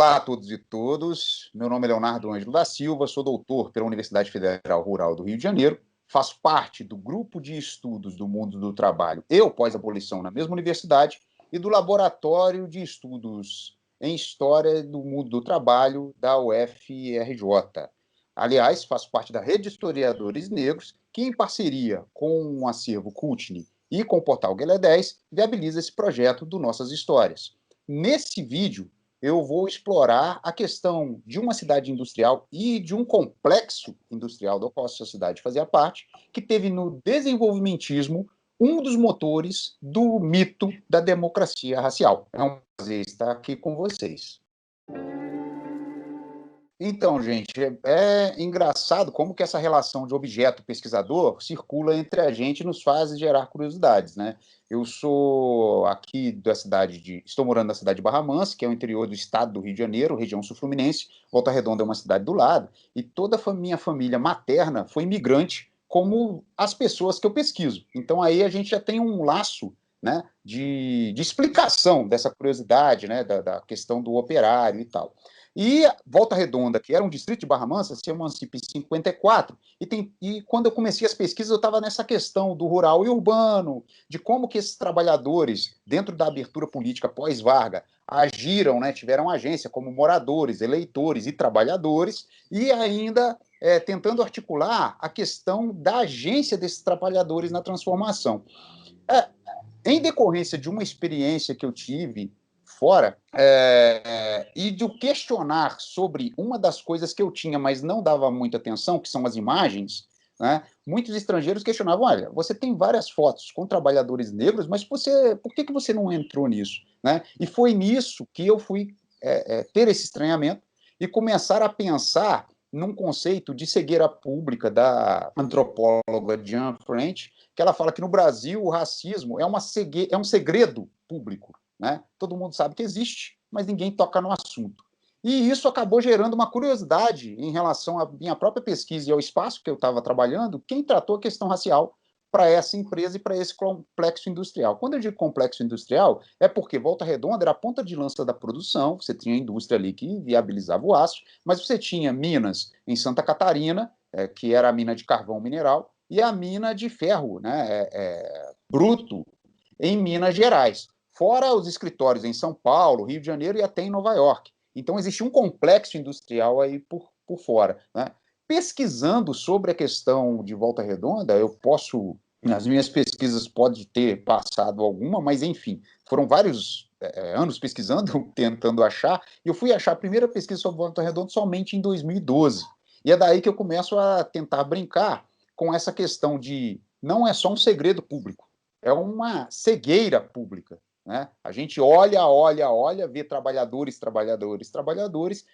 Olá a todos e todas, meu nome é Leonardo Ângelo da Silva, sou doutor pela Universidade Federal Rural do Rio de Janeiro, faço parte do grupo de estudos do mundo do trabalho e pós-abolição na mesma universidade e do laboratório de estudos em História do Mundo do Trabalho da UFRJ. Aliás, faço parte da Rede de Historiadores Negros, que em parceria com o acervo Cutney e com o portal Guelé 10, viabiliza esse projeto do Nossas Histórias. Nesse vídeo, eu vou explorar a questão de uma cidade industrial e de um complexo industrial do qual a sociedade fazia parte, que teve no desenvolvimentismo um dos motores do mito da democracia racial. É um prazer estar aqui com vocês. Então, gente, é engraçado como que essa relação de objeto-pesquisador circula entre a gente e nos faz gerar curiosidades, né? Eu sou aqui da estou morando na cidade de Barra Mansa, que é o interior do estado do Rio de Janeiro, região sul-fluminense. Volta Redonda é uma cidade do lado, e toda a minha família materna foi imigrante, como as pessoas que eu pesquiso. Então aí a gente já tem um laço, né, de explicação dessa curiosidade, né, da questão do operário e tal. E Volta Redonda, que era um distrito de Barra Mansa, se emancipa em 54, e quando eu comecei as pesquisas, eu estava nessa questão do rural e urbano, de como que esses trabalhadores, dentro da abertura política pós-Varga, agiram, né, tiveram agência como moradores, eleitores e trabalhadores, e ainda tentando articular a questão da agência desses trabalhadores na transformação. Em decorrência de uma experiência que eu tive fora, e de questionar sobre uma das coisas que eu tinha, mas não dava muita atenção, que são as imagens, né? Muitos estrangeiros questionavam, olha, você tem várias fotos com trabalhadores negros, mas por que você não entrou nisso? Né? E foi nisso que eu fui ter esse estranhamento e começar a pensar num conceito de cegueira pública da antropóloga Jean French, que ela fala que no Brasil o racismo é um segredo público. Né? Todo mundo sabe que existe, mas ninguém toca no assunto. E isso acabou gerando uma curiosidade em relação à minha própria pesquisa e ao espaço que eu estava trabalhando, quem tratou a questão racial para essa empresa e para esse complexo industrial. Quando eu digo complexo industrial, é porque Volta Redonda era a ponta de lança da produção, você tinha a indústria ali que viabilizava o aço, mas você tinha minas em Santa Catarina, que era a mina de carvão mineral, e a mina de ferro, né, bruto, em Minas Gerais. Fora os escritórios em São Paulo, Rio de Janeiro e até em Nova York. Então, existe um complexo industrial aí por fora. Né? Pesquisando sobre a questão de Volta Redonda, nas minhas pesquisas pode ter passado alguma, mas enfim, foram vários anos pesquisando, tentando achar, e eu fui achar a primeira pesquisa sobre Volta Redonda somente em 2012. E é daí que eu começo a tentar brincar com essa questão de não é só um segredo público, é uma cegueira pública. Né? A gente olha, vê trabalhadores,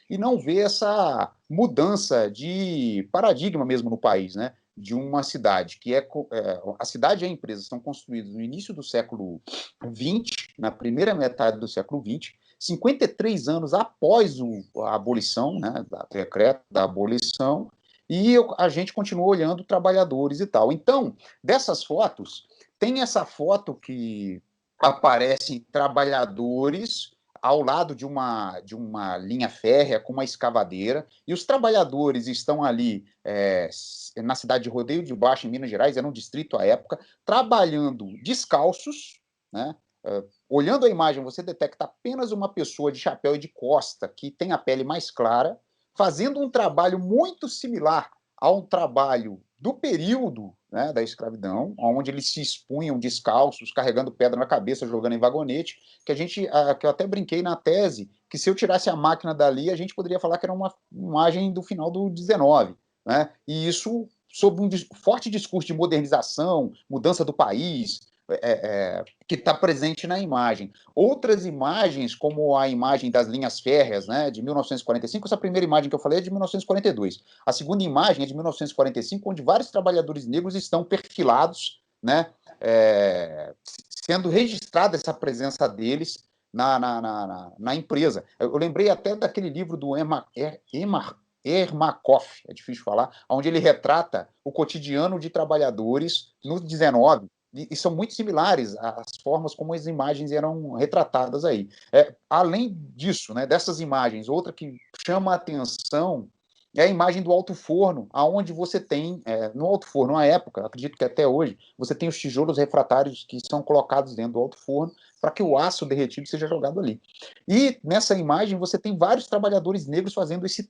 e não vê essa mudança de paradigma mesmo no país, né? De uma cidade que a cidade e a empresa são construídos no início do século XX, na primeira metade do século XX, 53 anos após a abolição, né, o decreto da abolição, e a gente continua olhando trabalhadores e tal. Então, dessas fotos, tem essa foto que aparecem trabalhadores ao lado de uma linha férrea com uma escavadeira, e os trabalhadores estão ali na cidade de Rodeio de Baixo, em Minas Gerais, era um distrito à época, trabalhando descalços, né? Olhando a imagem, você detecta apenas uma pessoa de chapéu e de costa, que tem a pele mais clara, fazendo um trabalho muito similar a um trabalho do período, né, da escravidão, onde eles se expunham descalços, carregando pedra na cabeça, jogando em vagonete, que eu até brinquei na tese, que se eu tirasse a máquina dali, a gente poderia falar que era uma imagem do final do 19, né? E isso sob um forte discurso de modernização, mudança do país, que está presente na imagem. Outras imagens, como a imagem das linhas férreas, né, de 1945, essa primeira imagem que eu falei é de 1942. A segunda imagem é de 1945, onde vários trabalhadores negros estão perfilados, né, sendo registrada essa presença deles na empresa. Eu lembrei até daquele livro do Ermakov, é difícil falar, onde ele retrata o cotidiano de trabalhadores no 19, e são muito similares às formas como as imagens eram retratadas aí. Além disso, né, dessas imagens, outra que chama a atenção é a imagem do alto forno, aonde você tem, no alto forno, na época, acredito que até hoje, você tem os tijolos refratários que são colocados dentro do alto forno para que o aço derretido seja jogado ali. E nessa imagem você tem vários trabalhadores negros fazendo esse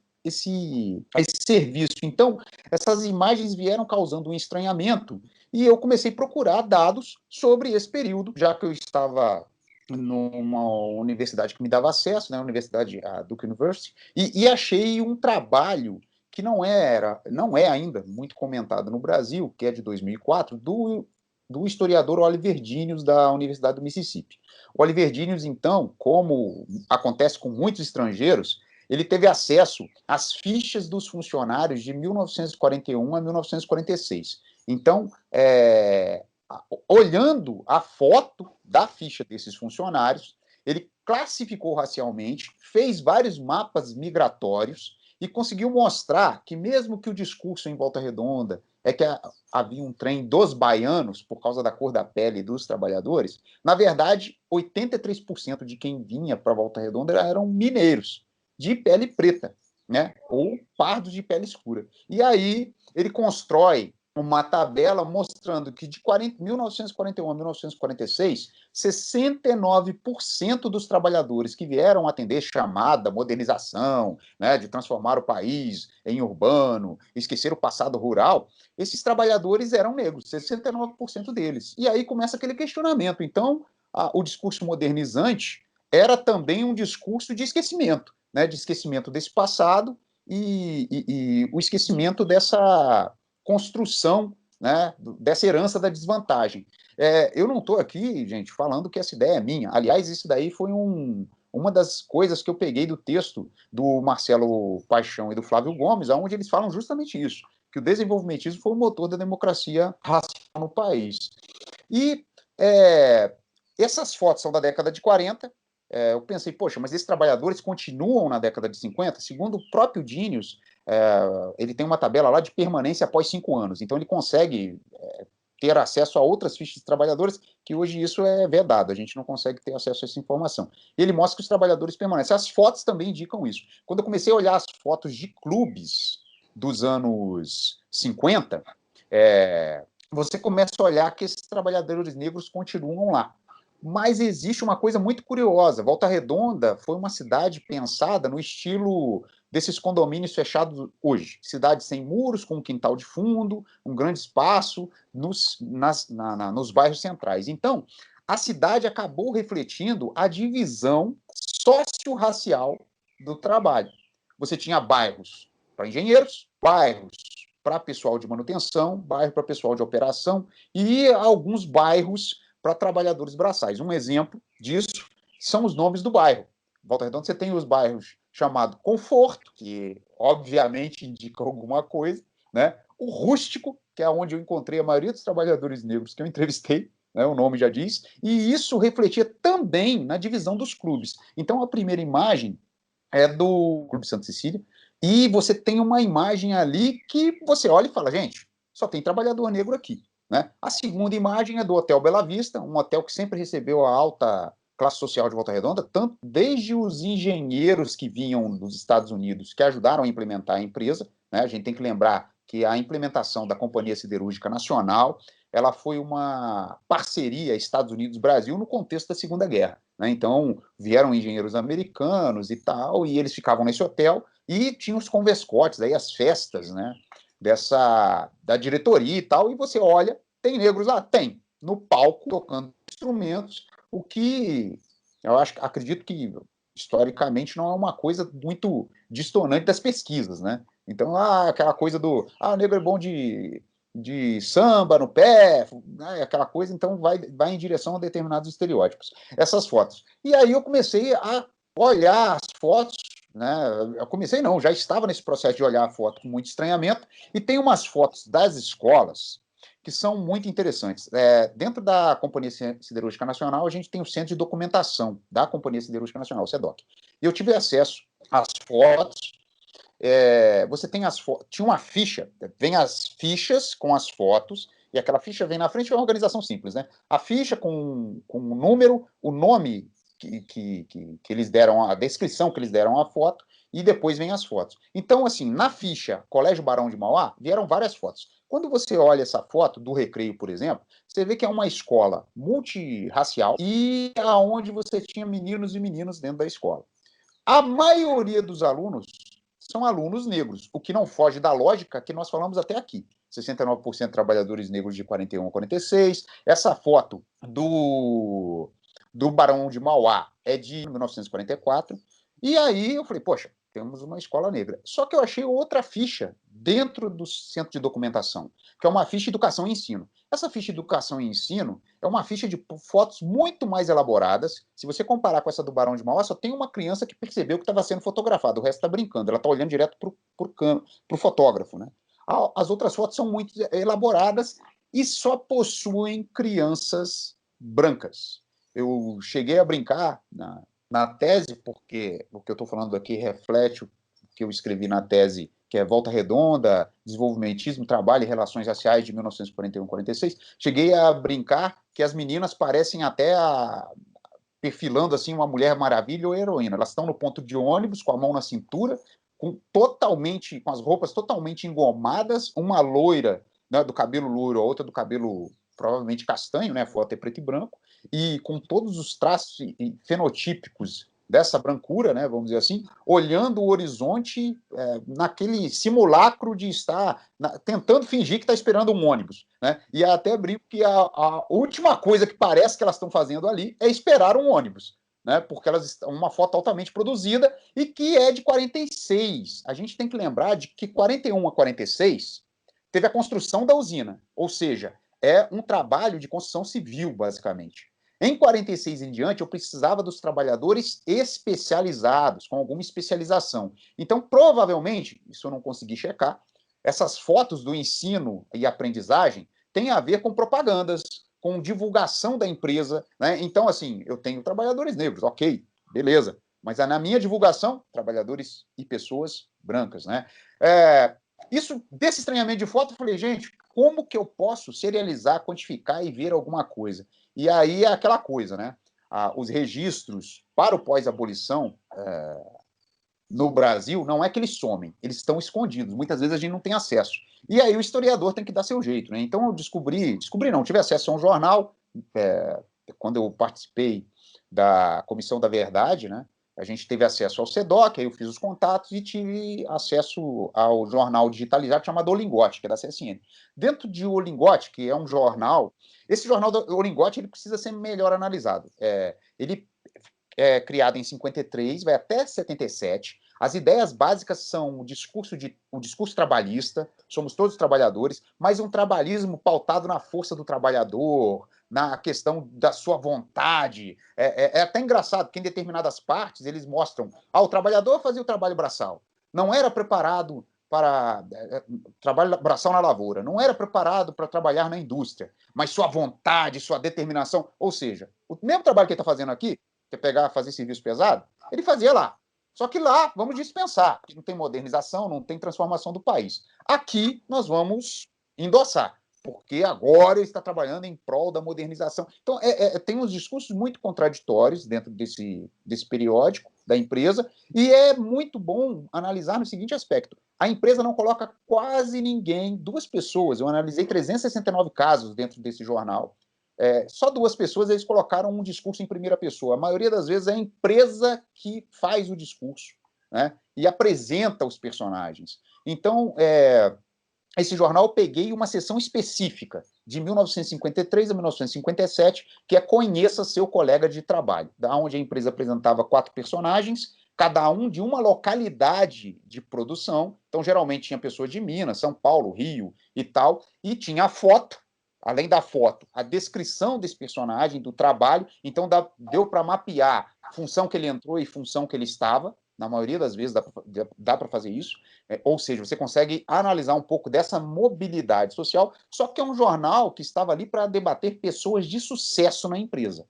serviço. Então, essas imagens vieram causando um estranhamento e eu comecei a procurar dados sobre esse período, já que eu estava numa universidade que me dava acesso, né, a Universidade a Duke University, e achei um trabalho que não é ainda muito comentado no Brasil, que é de 2004, do historiador Oliver Dinius, da Universidade do Mississippi. O Oliver Dinius, então, como acontece com muitos estrangeiros, ele teve acesso às fichas dos funcionários de 1941 a 1946. Então, olhando a foto da ficha desses funcionários, ele classificou racialmente, fez vários mapas migratórios e conseguiu mostrar que mesmo que o discurso em Volta Redonda é que havia um trem dos baianos por causa da cor da pele dos trabalhadores, na verdade, 83% de quem vinha para Volta Redonda eram mineiros, de pele preta, né? Ou pardos de pele escura. E aí ele constrói uma tabela mostrando que de 1941 a 1946, 69% dos trabalhadores que vieram atender chamada modernização, né, de transformar o país em urbano, esquecer o passado rural, esses trabalhadores eram negros, 69% deles. E aí começa aquele questionamento. Então, o discurso modernizante era também um discurso de esquecimento, né, de esquecimento desse passado e o esquecimento dessa construção, né, dessa herança da desvantagem. Eu não estou aqui, gente, falando que essa ideia é minha. Aliás, isso daí foi uma das coisas que eu peguei do texto do Marcelo Paixão e do Flávio Gomes, onde eles falam justamente isso, que o desenvolvimentismo foi o motor da democracia racial no país. E essas fotos são da década de 40, eu pensei, poxa, mas esses trabalhadores continuam na década de 50? Segundo o próprio Dinius, ele tem uma tabela lá de permanência após 5 anos, então ele consegue ter acesso a outras fichas de trabalhadores, que hoje isso é vedado, a gente não consegue ter acesso a essa informação. E ele mostra que os trabalhadores permanecem. As fotos também indicam isso. Quando eu comecei a olhar as fotos de clubes dos anos 50, você começa a olhar que esses trabalhadores negros continuam lá. Mas existe uma coisa muito curiosa. Volta Redonda foi uma cidade pensada no estilo desses condomínios fechados hoje. Cidade sem muros, com um quintal de fundo, um grande espaço nos bairros centrais. Então, a cidade acabou refletindo a divisão socio-racial do trabalho. Você tinha bairros para engenheiros, bairros para pessoal de manutenção, bairro para pessoal de operação e alguns bairros para trabalhadores braçais. Um exemplo disso são os nomes do bairro. Volta Redonda, você tem os bairros chamados Conforto, que obviamente indica alguma coisa, né? O Rústico, que é onde eu encontrei a maioria dos trabalhadores negros que eu entrevistei, né? O nome já diz, e isso refletia também na divisão dos clubes. Então, a primeira imagem é do Clube Santa Cecília, e você tem uma imagem ali que você olha e fala, gente, só tem trabalhador negro aqui. Né? A segunda imagem é do Hotel Bela Vista, um hotel que sempre recebeu a alta classe social de Volta Redonda, tanto desde os engenheiros que vinham dos Estados Unidos, que ajudaram a implementar a empresa, né? A gente tem que lembrar que a implementação da Companhia Siderúrgica Nacional, ela foi uma parceria Estados Unidos-Brasil no contexto da Segunda Guerra. Né? Então, vieram engenheiros americanos e tal, e eles ficavam nesse hotel, e tinham os convescotes, aí as festas, né? Da diretoria e tal, e você olha, tem negros lá? Tem. No palco, tocando instrumentos, o que eu acredito que historicamente não é uma coisa muito distonante das pesquisas, né? Então, aquela coisa do o negro é bom de samba no pé, né? Aquela coisa, então vai em direção a determinados estereótipos. Essas fotos. E aí eu comecei a olhar as fotos, né? Eu comecei não, já estava nesse processo de olhar a foto com muito estranhamento, e tem umas fotos das escolas que são muito interessantes. Dentro da Companhia Siderúrgica Nacional, a gente tem o Centro de Documentação da Companhia Siderúrgica Nacional, o SEDOC. E eu tive acesso às fotos, você tem tinha uma ficha, vem as fichas com as fotos, e aquela ficha vem na frente, é uma organização simples, né? A ficha com o número, o nome que eles deram, a descrição que eles deram à foto, e depois vem as fotos. Então, assim, na ficha Colégio Barão de Mauá, vieram várias fotos. Quando você olha essa foto do Recreio, por exemplo, você vê que é uma escola multirracial e aonde você tinha meninos e meninas dentro da escola. A maioria dos alunos são alunos negros, o que não foge da lógica que nós falamos até aqui. 69% trabalhadores negros de 41 a 46. Essa foto do Barão de Mauá é de 1944. E aí eu falei, poxa, temos uma escola negra. Só que eu achei outra ficha dentro do centro de documentação, que é uma ficha de educação e ensino. Essa ficha de educação e ensino é uma ficha de fotos muito mais elaboradas. Se você comparar com essa do Barão de Mauá, só tem uma criança que percebeu que estava sendo fotografada, o resto está brincando, ela está olhando direto para o fotógrafo, né? As outras fotos são muito elaboradas e só possuem crianças brancas. Eu cheguei a brincar na tese, porque o que eu estou falando aqui reflete o que eu escrevi na tese, que é Volta Redonda, Desenvolvimentismo, Trabalho e Relações Raciais, de 1941 a 46. Cheguei a brincar que as meninas parecem até perfilando assim uma Mulher Maravilha ou heroína. Elas estão no ponto de ônibus, com a mão na cintura, com as roupas totalmente engomadas, uma loira, né, do cabelo loiro, a outra do cabelo provavelmente castanho, né, foto é preto e branco, e com todos os traços fenotípicos dessa brancura, né, vamos dizer assim, olhando o horizonte naquele simulacro de estar tentando fingir que está esperando um ônibus, né? E até brinco que a última coisa que parece que elas estão fazendo ali é esperar um ônibus, né? Porque elas estão uma foto altamente produzida e que é de 46. A gente tem que lembrar de que 41 a 46 teve a construção da usina, ou seja, é um trabalho de construção civil, basicamente. Em 46 em diante, eu precisava dos trabalhadores especializados, com alguma especialização. Então, provavelmente, isso eu não consegui checar, essas fotos do ensino e aprendizagem têm a ver com propagandas, com divulgação da empresa, né? Então, assim, eu tenho trabalhadores negros, ok, beleza. Mas na minha divulgação, trabalhadores e pessoas brancas, né? Desse estranhamento de foto, eu falei, gente, como que eu posso serializar, quantificar e ver alguma coisa? E aí é aquela coisa, né? Os registros para o pós-abolição no Brasil não é que eles somem, eles estão escondidos. Muitas vezes a gente não tem acesso. E aí o historiador tem que dar seu jeito, né? Então eu descobri não, tive acesso a um jornal, quando eu participei da Comissão da Verdade, né? A gente teve acesso ao SEDOC, aí eu fiz os contatos e tive acesso ao jornal digitalizado chamado O Lingote, que é da CSN. Dentro de O Lingote, que é um jornal, esse jornal do O Lingote ele precisa ser melhor analisado. Ele é criado em 53, vai até 77. As ideias básicas são o discurso trabalhista, somos todos trabalhadores, mas um trabalhismo pautado na força do trabalhador, na questão da sua vontade. É até engraçado, porque em determinadas partes eles mostram o trabalhador fazia o trabalho braçal. Não era preparado para trabalho braçal na lavoura, não era preparado para trabalhar na indústria, mas sua vontade, sua determinação, ou seja, o mesmo trabalho que ele está fazendo aqui, você pegar, fazer serviço pesado, ele fazia lá. Só que lá, vamos dispensar, porque não tem modernização, não tem transformação do país. Aqui, nós vamos endossar, porque agora ele está trabalhando em prol da modernização. Então, tem uns discursos muito contraditórios dentro desse periódico da empresa, e é muito bom analisar no seguinte aspecto. A empresa não coloca quase ninguém, 2 pessoas, eu analisei 369 casos dentro desse jornal, só 2 pessoas eles colocaram um discurso em primeira pessoa. A maioria das vezes é a empresa que faz o discurso, né? E apresenta os personagens. Então, esse jornal eu peguei uma sessão específica, de 1953 a 1957, que é Conheça Seu Colega de Trabalho, da onde a empresa apresentava 4 personagens, cada um de uma localidade de produção. Então, geralmente tinha pessoas de Minas, São Paulo, Rio e tal, e tinha a foto, além da foto, a descrição desse personagem, do trabalho. Então, deu para mapear a função que ele entrou e função que ele estava. Na maioria das vezes dá para fazer isso. Ou seja, você consegue analisar um pouco dessa mobilidade social, só que é um jornal que estava ali para debater pessoas de sucesso na empresa.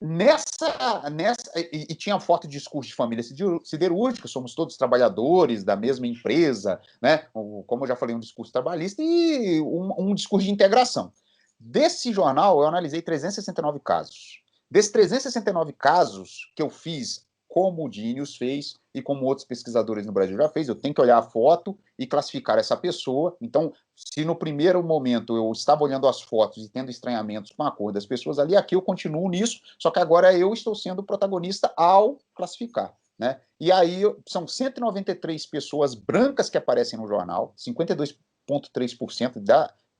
E tinha forte discurso de família siderúrgica, somos todos trabalhadores da mesma empresa, né? Como eu já falei, um discurso trabalhista e um discurso de integração. Desse jornal, eu analisei 369 casos. Desses 369 casos que eu fiz, como o Dinius fez e como outros pesquisadores no Brasil já fez, eu tenho que olhar a foto e classificar essa pessoa. Então, se no primeiro momento eu estava olhando as fotos e tendo estranhamentos com a cor das pessoas ali, aqui eu continuo nisso, só que agora eu estou sendo o protagonista ao classificar. Né? E aí são 193 pessoas brancas que aparecem no jornal, 52,3%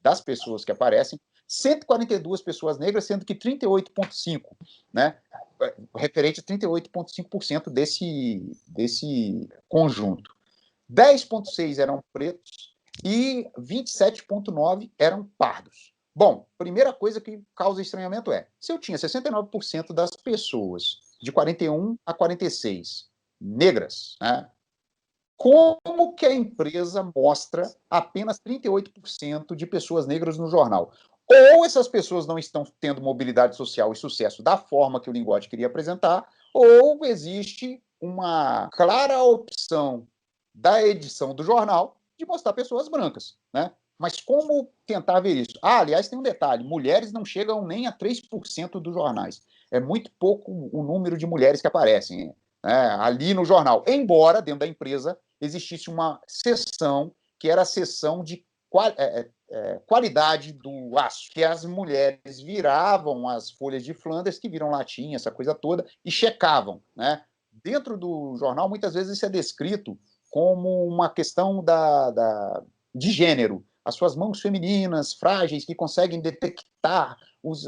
das pessoas que aparecem, 142 pessoas negras, sendo que 38,5%, né? Referente a 38,5% desse conjunto. 10,6% eram pretos e 27,9% eram pardos. Bom, primeira coisa que causa estranhamento é, se eu tinha 69% das pessoas de 41 a 46 negras, né, como que a empresa mostra apenas 38% de pessoas negras no jornal? Ou essas pessoas não estão tendo mobilidade social e sucesso da forma que o Lingotti queria apresentar, ou existe uma clara opção da edição do jornal de mostrar pessoas brancas, né? Mas como tentar ver isso? Aliás, tem um detalhe: mulheres não chegam nem a 3% dos jornais. É muito pouco o número de mulheres que aparecem ali no jornal. Embora, dentro da empresa, existisse uma seção que era a seção de qualidade do aço, que as mulheres viravam as folhas de Flanders, que viram latinha, essa coisa toda, e checavam, né? Dentro do jornal, muitas vezes isso é descrito como uma questão de gênero. As suas mãos femininas, frágeis, que conseguem detectar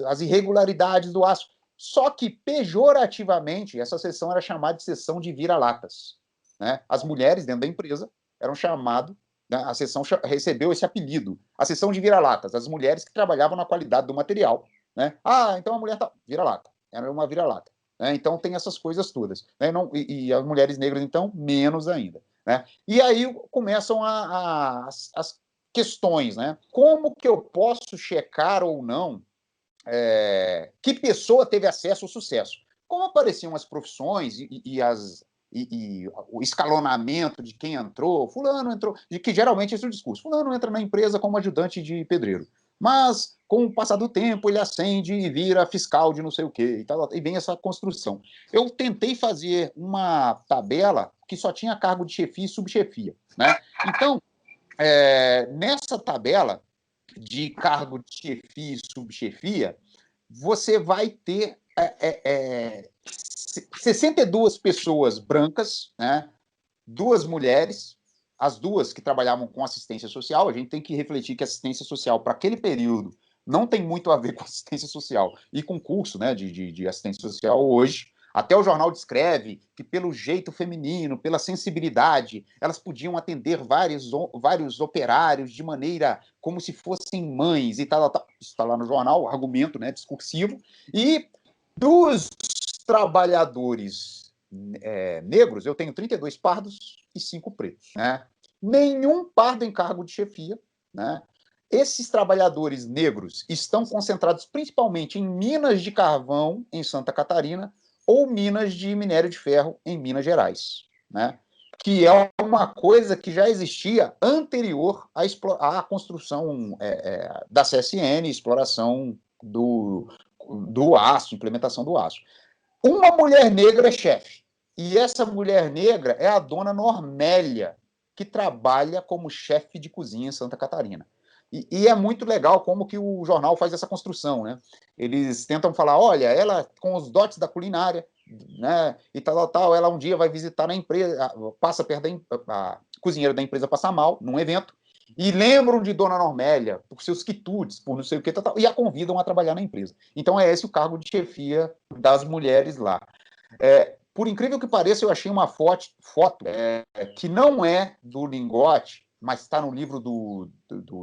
as irregularidades do aço. Só que, pejorativamente, essa seção era chamada de seção de vira-latas. Né? As mulheres dentro da empresa eram chamadas, né? A seção recebeu esse apelido, a seção de vira-latas, as mulheres que trabalhavam na qualidade do material. Né? Então a mulher tá vira-lata, era uma vira-lata. Né? Então tem essas coisas todas. Né? E as mulheres negras, então, menos ainda. Né? E aí começam as questões. Né? Como que eu posso checar ou não que pessoa teve acesso ao sucesso? Como apareciam as profissões e o escalonamento de quem entrou, fulano entrou, de que geralmente esse é o discurso, fulano entra na empresa como ajudante de pedreiro, mas com o passar do tempo ele ascende e vira fiscal de não sei o quê, e vem essa construção. Eu tentei fazer uma tabela que só tinha cargo de chefia e subchefia. Né? Então, nessa tabela de cargo de chefia e subchefia, você vai ter 62 pessoas brancas, né? 2 mulheres, as duas que trabalhavam com assistência social. A gente tem que refletir que assistência social, para aquele período, não tem muito a ver com assistência social e com curso, né, de assistência social hoje. Até o jornal descreve que, pelo jeito feminino, pela sensibilidade, elas podiam atender vários operários de maneira como se fossem mães e tal, tal. Isso está lá no jornal, argumento, né, discursivo. E dos trabalhadores negros, eu tenho 32 pardos e 5 pretos. Né? Nenhum pardo em cargo de chefia. Né? Esses trabalhadores negros estão concentrados principalmente em minas de carvão em Santa Catarina ou minas de minério de ferro em Minas Gerais. Né? Que é uma coisa que já existia anterior à construção da CSN, exploração do aço, implementação do aço. Uma mulher negra é chefe. E essa mulher negra é a dona Normélia, que trabalha como chefe de cozinha em Santa Catarina. E é muito legal como que o jornal faz essa construção. Né? Eles tentam falar, olha, ela com os dotes da culinária, né, e tal, ela um dia vai visitar na empresa, passa perto a cozinheira da empresa passa mal, num evento, e lembram de Dona Normélia por seus quitutes, por não sei o que, tal, e a convidam a trabalhar na empresa. Então é esse o cargo de chefia das mulheres lá. Por incrível que pareça, eu achei uma foto que não é do Lingotti, mas está no livro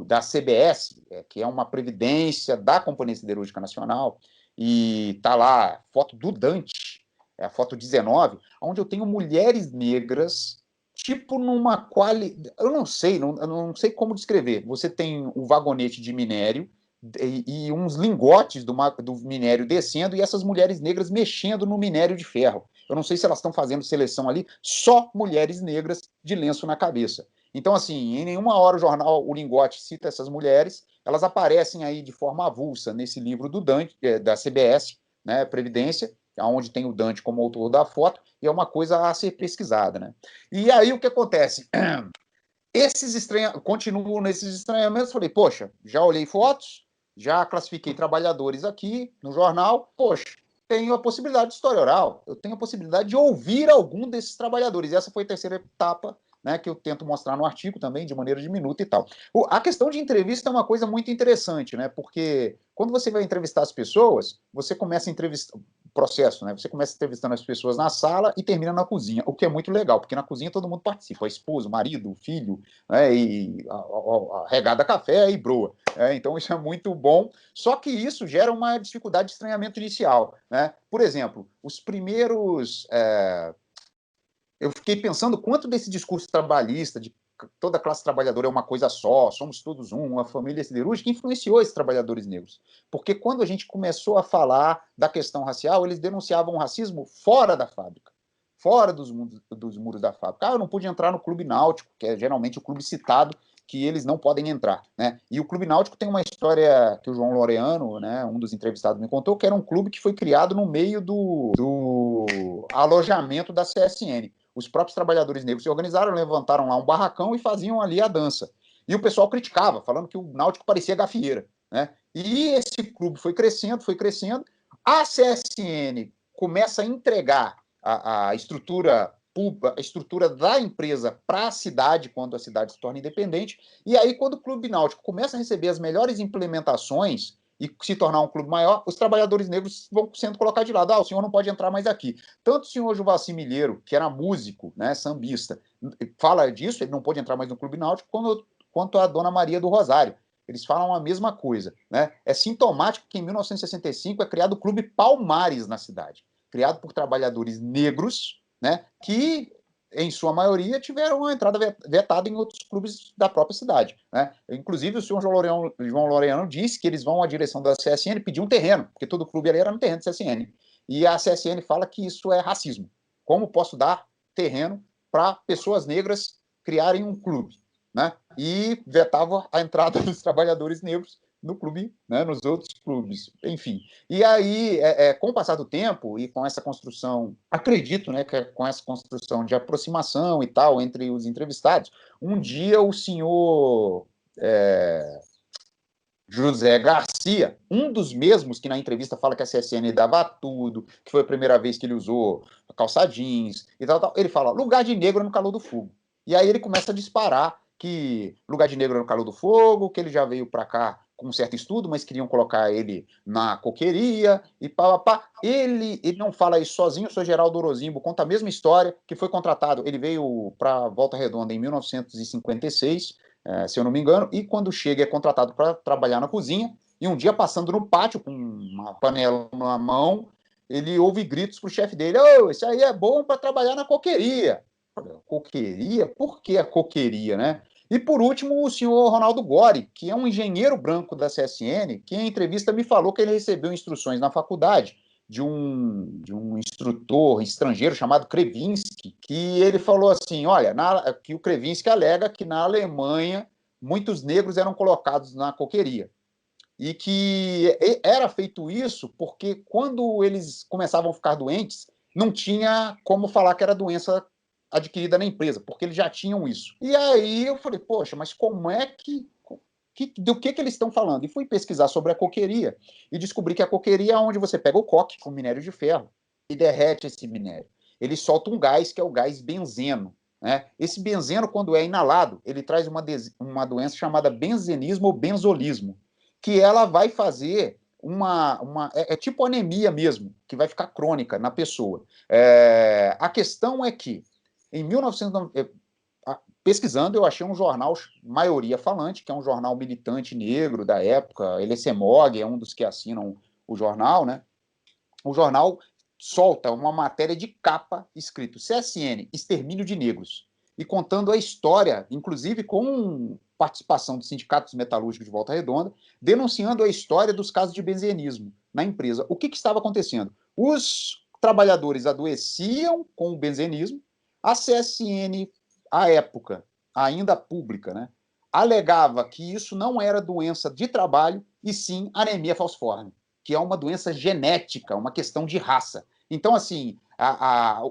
da CBS, que é uma previdência da Companhia Siderúrgica Nacional, e está lá, foto do Dante, é a foto 19, onde eu tenho mulheres negras, tipo numa qualidade. Eu não sei como descrever. Você tem o vagonete de minério, e uns lingotes do minério descendo e essas mulheres negras mexendo no minério de ferro. Eu não sei se elas estão fazendo seleção ali, só mulheres negras de lenço na cabeça. Então, assim, em nenhuma hora o jornal O Lingote cita essas mulheres, elas aparecem aí de forma avulsa nesse livro do Dante, da CBS, né, Previdência, onde tem o Dante como autor da foto, e é uma coisa a ser pesquisada, né? E aí o que acontece? Continuo nesses estranhamentos, falei, poxa, já olhei fotos, já classifiquei trabalhadores aqui no jornal, poxa, tenho a possibilidade de história oral, eu tenho a possibilidade de ouvir algum desses trabalhadores. E essa foi a terceira etapa, né, que eu tento mostrar no artigo também, de maneira diminuta e tal. A questão de entrevista é uma coisa muito interessante, né, porque quando você vai entrevistar as pessoas, você começa a entrevistar, processo, né? Você começa entrevistando as pessoas na sala e termina na cozinha, o que é muito legal, porque na cozinha todo mundo participa, a esposa, o marido, o filho, né? E a regada café e broa. Então isso é muito bom, só que isso gera uma dificuldade de estranhamento inicial, né? Por exemplo, os primeiros... eu fiquei pensando quanto desse discurso trabalhista, de toda a classe trabalhadora é uma coisa só, somos todos uma família siderúrgica, influenciou esses trabalhadores negros. Porque quando a gente começou a falar da questão racial, eles denunciavam o racismo fora da fábrica, fora dos muros da fábrica. Eu não pude entrar no Clube Náutico, que é geralmente o clube citado, que eles não podem entrar, né? E o Clube Náutico tem uma história que o João Laureano, né, um dos entrevistados, me contou, que era um clube que foi criado no meio do alojamento da CSN. Os próprios trabalhadores negros se organizaram, levantaram lá um barracão e faziam ali a dança. E o pessoal criticava, falando que o Náutico parecia gafieira, né? E esse clube foi crescendo, foi crescendo. A CSN começa a entregar a estrutura pública, a estrutura da empresa para a cidade, quando a cidade se torna independente. E aí, quando o Clube Náutico começa a receber as melhores implementações e se tornar um clube maior, os trabalhadores negros vão sendo colocados de lado. O senhor não pode entrar mais aqui. Tanto o senhor Juvaci Milheiro, que era músico, né, sambista, fala disso, ele não pode entrar mais no Clube Náutico, quanto a dona Maria do Rosário. Eles falam a mesma coisa, né? É sintomático que em 1965 é criado o Clube Palmares na cidade, criado por trabalhadores negros, né, que em sua maioria tiveram uma entrada vetada em outros clubes da própria cidade, né? Inclusive o senhor João Laureano disse que eles vão à direção da CSN pedir um terreno, porque todo clube ali era no terreno da CSN. E a CSN fala que isso é racismo. Como posso dar terreno para pessoas negras criarem um clube, né? E vetava a entrada dos trabalhadores negros no clube, né, nos outros clubes, enfim. E aí, com o passar do tempo e com essa construção, acredito, né, que com essa construção de aproximação e tal entre os entrevistados, um dia o senhor José Garcia, um dos mesmos que na entrevista fala que a CSN dava tudo, que foi a primeira vez que ele usou calça jeans e tal, ele fala lugar de negro no calor do fogo. E aí ele começa a disparar que lugar de negro no calor do fogo, que ele já veio para cá com um certo estudo, mas queriam colocar ele na coqueria e pá, pá, pá. Ele não fala isso sozinho, o senhor Geraldo Orozimbo conta a mesma história, que foi contratado, ele veio para Volta Redonda em 1956, se eu não me engano, e quando chega é contratado para trabalhar na cozinha, e um dia passando no pátio com uma panela na mão, ele ouve gritos pro chefe dele, ô, isso aí é bom para trabalhar na coqueria. Coqueria? Por que a coqueria, né? E por último, o senhor Ronaldo Gori, que é um engenheiro branco da CSN, que em entrevista me falou que ele recebeu instruções na faculdade de um instrutor estrangeiro chamado Krevinsky, que ele falou assim, olha, que o Krevinsky alega que na Alemanha muitos negros eram colocados na coqueria. E que era feito isso porque quando eles começavam a ficar doentes, não tinha como falar que era doença adquirida na empresa, porque eles já tinham isso. E aí eu falei, poxa, mas como é do que eles estão falando? E fui pesquisar sobre a coqueria e descobri que a coqueria é onde você pega o coque com minério de ferro e derrete esse minério. Ele solta um gás que é o gás benzeno. Né? Esse benzeno, quando é inalado, ele traz uma doença chamada benzenismo ou benzolismo, que ela vai fazer é tipo anemia mesmo, que vai ficar crônica na pessoa. A questão é que, em 1990, pesquisando, eu achei um jornal, Maioria Falante, que é um jornal militante negro da época, ele é CEMOG, é um dos que assinam o jornal, né? O jornal solta uma matéria de capa escrito CSN, Extermínio de Negros, e contando a história, inclusive com participação dos sindicatos metalúrgicos de Volta Redonda, denunciando a história dos casos de benzenismo na empresa. O que estava acontecendo? Os trabalhadores adoeciam com o benzenismo, a CSN, à época, ainda pública, né, alegava que isso não era doença de trabalho, e sim anemia falciforme, que é uma doença genética, uma questão de raça. Então, assim,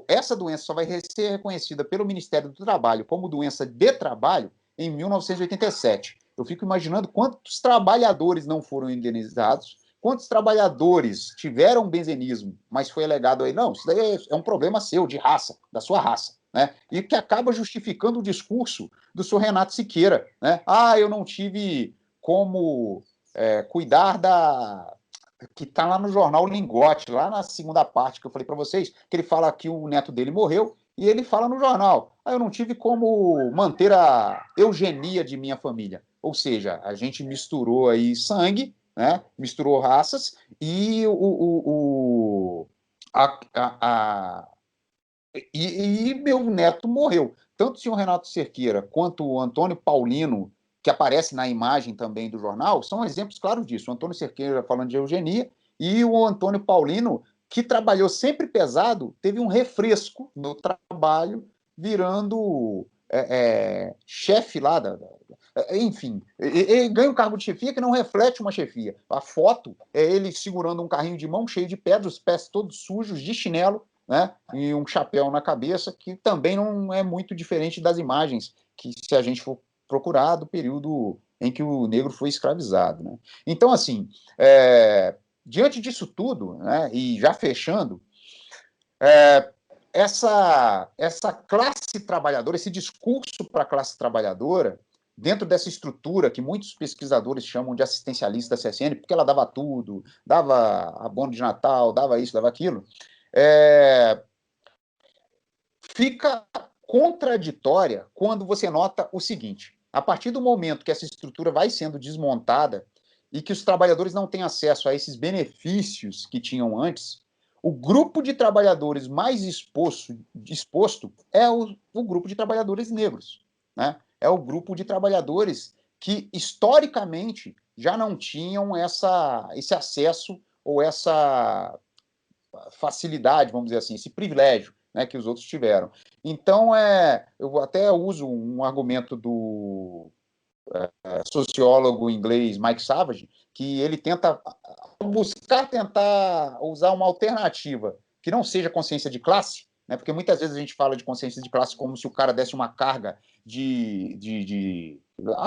essa doença só vai ser reconhecida pelo Ministério do Trabalho como doença de trabalho em 1987. Eu fico imaginando quantos trabalhadores não foram indenizados, quantos trabalhadores tiveram benzenismo, mas foi alegado aí, não, isso daí é um problema seu, de raça, da sua raça, né? E que acaba justificando o discurso do senhor Renato Siqueira, né? Ah, eu não tive como cuidar da... que está lá no jornal Lingote, lá na segunda parte que eu falei para vocês, que ele fala que o neto dele morreu, e ele fala no jornal, eu não tive como manter a eugenia de minha família. Ou seja, a gente misturou aí sangue, né? Misturou raças, e a, e meu neto morreu. Tanto o senhor Renato Cerqueira quanto o Antônio Paulino, que aparece na imagem também do jornal, são exemplos claros disso. O Antônio Cerqueira falando de eugenia e o Antônio Paulino, que trabalhou sempre pesado, teve um refresco no trabalho, virando chefe lá enfim, ele ganha um cargo de chefia que não reflete uma chefia. A foto é ele segurando um carrinho de mão cheio de pedras, os pés todos sujos, de chinelo, né? E um chapéu na cabeça, que também não é muito diferente das imagens que, se a gente for procurar, do período em que o negro foi escravizado, né? Então, assim, diante disso tudo, né, e já fechando, essa classe trabalhadora, esse discurso para a classe trabalhadora, dentro dessa estrutura que muitos pesquisadores chamam de assistencialista da CSN, porque ela dava tudo, dava abono de Natal, dava isso, dava aquilo, fica contraditória quando você nota o seguinte: a partir do momento que essa estrutura vai sendo desmontada e que os trabalhadores não têm acesso a esses benefícios que tinham antes, o grupo de trabalhadores mais exposto é o grupo de trabalhadores negros, né? É o grupo de trabalhadores que, historicamente, já não tinham esse acesso ou essa facilidade, vamos dizer assim, esse privilégio, né, que os outros tiveram. Então, eu até uso um argumento do sociólogo inglês Mike Savage, que ele tenta tentar usar uma alternativa que não seja consciência de classe, né, porque muitas vezes a gente fala de consciência de classe como se o cara desse uma carga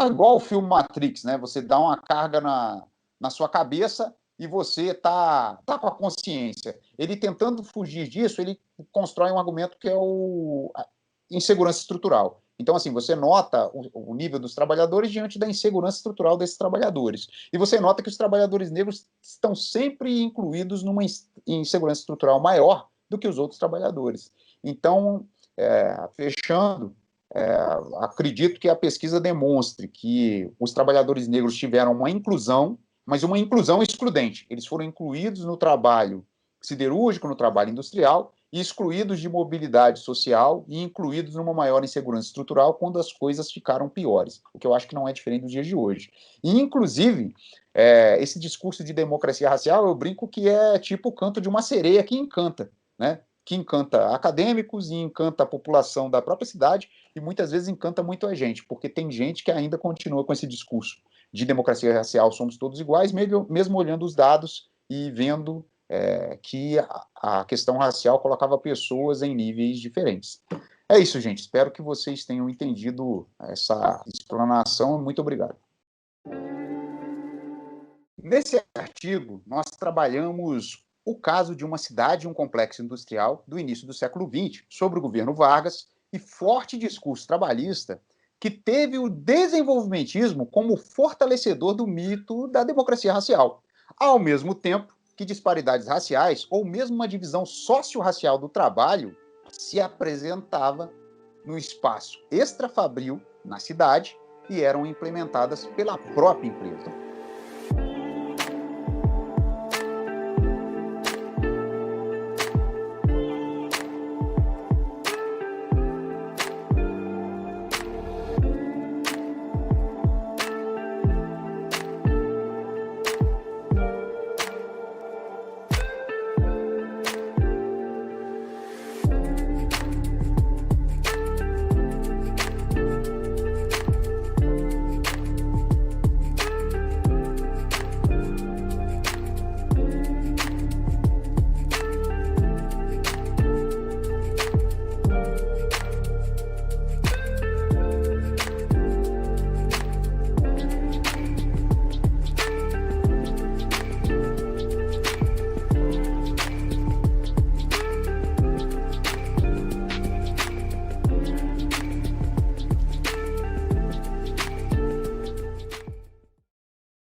igual o filme Matrix, né? Você dá uma carga na sua cabeça e você tá com a consciência. Ele tentando fugir disso, ele constrói um argumento que é a insegurança estrutural. Então, assim, você nota o nível dos trabalhadores diante da insegurança estrutural desses trabalhadores. E você nota que os trabalhadores negros estão sempre incluídos numa insegurança estrutural maior do que os outros trabalhadores. Então, fechando, acredito que a pesquisa demonstre que os trabalhadores negros tiveram uma inclusão, mas uma inclusão excludente. Eles foram incluídos no trabalho siderúrgico, no trabalho industrial, e excluídos de mobilidade social e incluídos numa maior insegurança estrutural quando as coisas ficaram piores, o que eu acho que não é diferente dos dias de hoje. E, inclusive, esse discurso de democracia racial, eu brinco que é tipo o canto de uma sereia que encanta, né? Que encanta acadêmicos e encanta a população da própria cidade e muitas vezes encanta muito a gente, porque tem gente que ainda continua com esse discurso de democracia racial, somos todos iguais, mesmo olhando os dados e vendo que a questão racial colocava pessoas em níveis diferentes. É isso, gente. Espero que vocês tenham entendido essa explanação. Muito obrigado. Nesse artigo, nós trabalhamos o caso de uma cidade e um complexo industrial do início do século XX, sobre o governo Vargas, e forte discurso trabalhista que teve o desenvolvimentismo como fortalecedor do mito da democracia racial. Ao mesmo tempo que disparidades raciais, ou mesmo uma divisão socio-racial do trabalho, se apresentava no espaço extrafabril, na cidade, e eram implementadas pela própria empresa.